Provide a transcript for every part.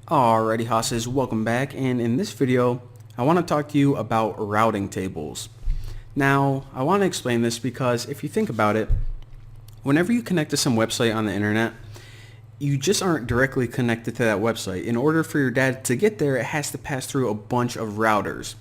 Alrighty hosses, welcome back, and in this video I want to talk to you about routing tables. Now I want to explain this because if you think about it, whenever you connect to some website on the internet, you just aren't directly connected to that website. In order for your data to get there, it has to pass through a bunch of routers.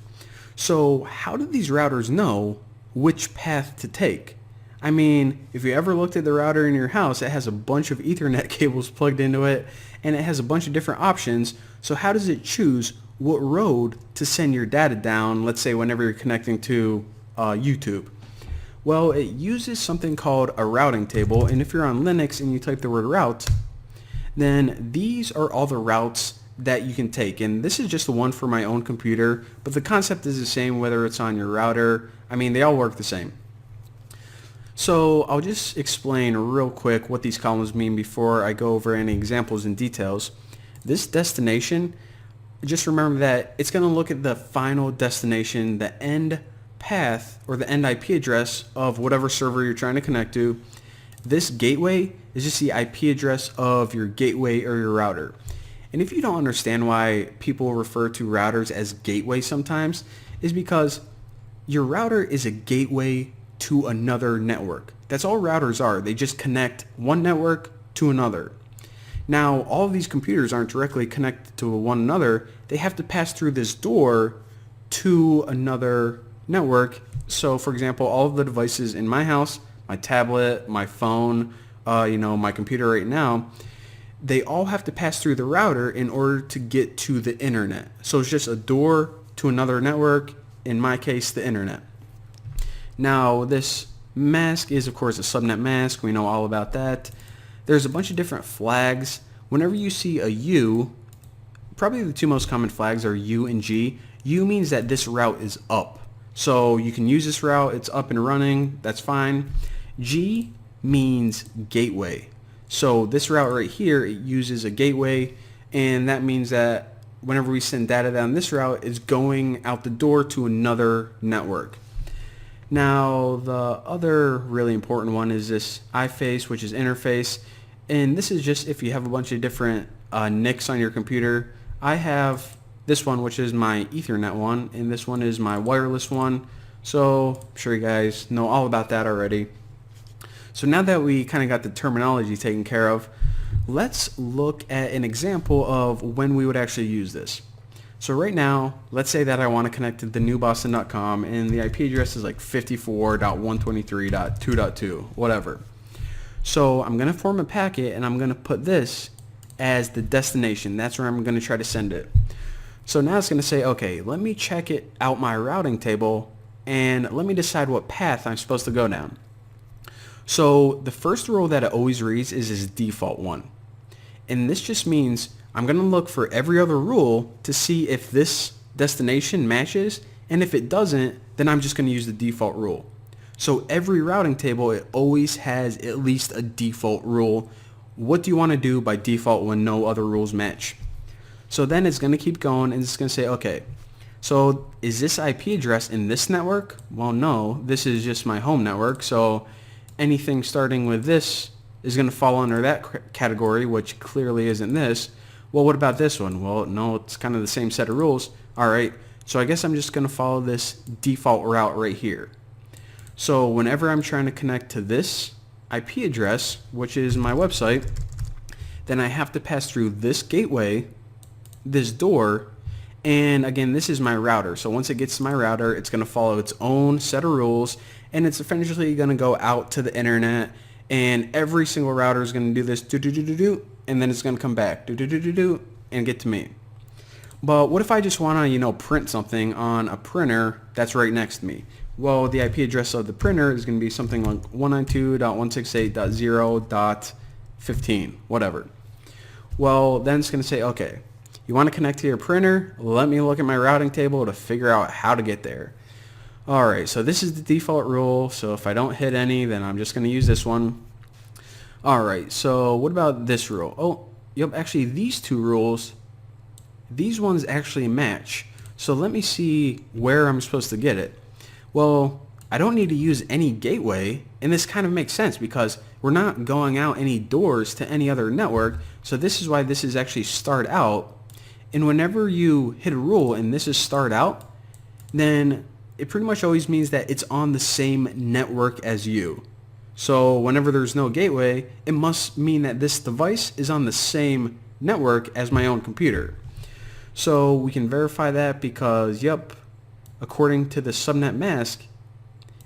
So how do these routers know which path to take? I mean, if you ever looked at the router in your house, it has a bunch of Ethernet cables plugged into it, and it has a bunch of different options. So how does it choose what road to send your data down, let's say whenever you're connecting to YouTube? Well, it uses something called a routing table, and if you're on Linux and you type the word route, then these are all the routes that you can take. And this is just the one for my own computer, but the concept is the same whether it's on your router. I mean, they all work the same. So I'll just explain real quick what these columns mean before I go over any examples and details. This destination, just remember that it's going to look at the final destination, the end path or the end IP address of whatever server you're trying to connect to. This gateway is just the IP address of your gateway or your router. And if you don't understand why people refer to routers as gateway sometimes, is because your router is a gateway to another network. That's all routers are. They just connect one network to another. Now, all of these computers aren't directly connected to one another. They have to pass through this door to another network. So, for example, all of the devices in my house, my tablet, my phone, my computer right now, they all have to pass through the router in order to get to the internet. So it's just a door to another network, in my case, the internet. Now, this mask is, of course, a subnet mask. We know all about that. There's a bunch of different flags. Whenever you see a U, probably the two most common flags are U and G. U means that this route is up. So you can use this route. It's up and running. That's fine. G means gateway. So this route right here, it uses a gateway, and that means that whenever we send data down this route, it's going out the door to another network. Now, the other really important one is this iFace, which is interface. And this is just if you have a bunch of different NICs on your computer. I have this one, which is my Ethernet one, and this one is my wireless one. So I'm sure you guys know all about that already. So now that we kind of got the terminology taken care of, let's look at an example of when we would actually use this. So right now, let's say that I want to connect to thenewboston.com and the IP address is like 54.123.2.2, whatever. So I'm going to form a packet and I'm going to put this as the destination. That's where I'm going to try to send it. So now it's going to say, okay, let me check it out my routing table and let me decide what path I'm supposed to go down. So the first rule that it always reads is this default one. And this just means I'm going to look for every other rule to see if this destination matches, and if it doesn't, then I'm just going to use the default rule. So every routing table, it always has at least a default rule. What do you want to do by default when no other rules match? So then it's going to keep going, and it's going to say, okay, so is this IP address in this network? Well, no, this is just my home network, so anything starting with this is going to fall under that category, which clearly isn't this. Well, what about this one? Well, no, it's kind of the same set of rules. All right, so I guess I'm just going to follow this default route right here. So whenever I'm trying to connect to this IP address, which is my website, then I have to pass through this gateway, this door, and again, this is my router. So once it gets to my router, it's going to follow its own set of rules, and it's eventually going to go out to the internet, and every single router is going to do this, and then it's going to come back, and get to me. But what if I just want to, print something on a printer that's right next to me? Well, the IP address of the printer is going to be something like 192.168.0.15, whatever. Well, then it's going to say, okay, you want to connect to your printer? Let me look at my routing table to figure out how to get there. All right, so this is the default rule. So if I don't hit any, then I'm just going to use this one. All right, so what about this rule? Oh, yep, actually these two rules, these ones actually match. So let me see where I'm supposed to get it. Well, I don't need to use any gateway, and this kind of makes sense because we're not going out any doors to any other network. So this is why this is actually start out. And whenever you hit a rule and this is start out, then it pretty much always means that it's on the same network as you. So whenever there's no gateway, it must mean that this device is on the same network as my own computer. So we can verify that because, yep, according to the subnet mask,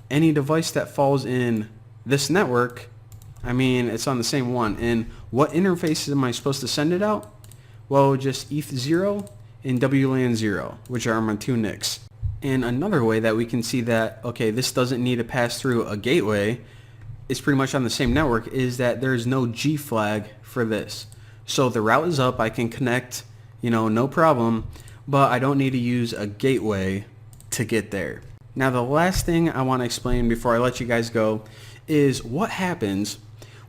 any device that falls in this network, I mean, it's on the same one. And what interfaces am I supposed to send it out? Well, just ETH0 and WLAN 0, which are my two NICs. And another way that we can see that, okay, this doesn't need to pass through a gateway, it's pretty much on the same network, is that there's no G flag for this. So the route is up, I can connect, no problem, but I don't need to use a gateway to get there. Now the last thing I want to explain before I let you guys go is what happens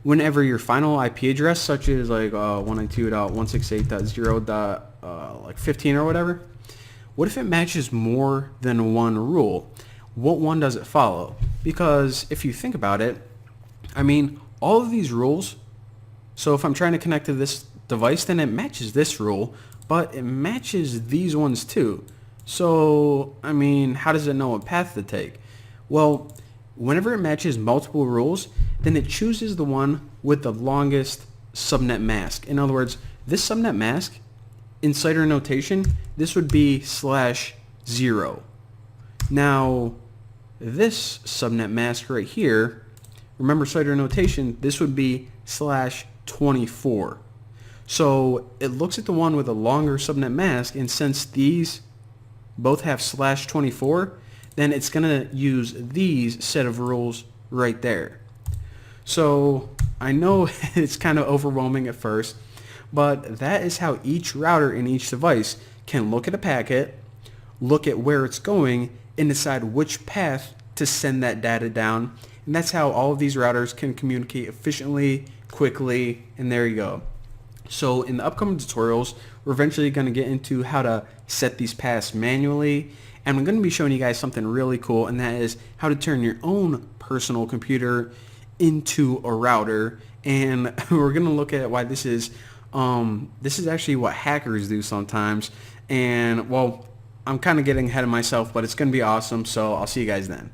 whenever your final IP address, such as like 192.168.0.15 or whatever, what if it matches more than one rule? What one does it follow? Because if you think about it, I mean, all of these rules, so if I'm trying to connect to this device, then it matches this rule, but it matches these ones too. So, I mean, how does it know what path to take? Well, whenever it matches multiple rules, then it chooses the one with the longest subnet mask. In other words, this subnet mask, in CIDR notation, this would be /0. Now, this subnet mask right here, remember CIDR notation, this would be /24. So it looks at the one with a longer subnet mask, and since these both have /24, then it's going to use these set of rules right there. So I know it's kind of overwhelming at first, but that is how each router in each device can look at a packet, look at where it's going, and decide which path to send that data down. And that's how all of these routers can communicate efficiently, quickly, and there you go. So in the upcoming tutorials, we're eventually going to get into how to set these paths manually, and I'm going to be showing you guys something really cool, and that is how to turn your own personal computer into a router. And we're going to look at why this is actually what hackers do sometimes. And well, I'm kind of getting ahead of myself, but it's going to be awesome, so I'll see you guys then.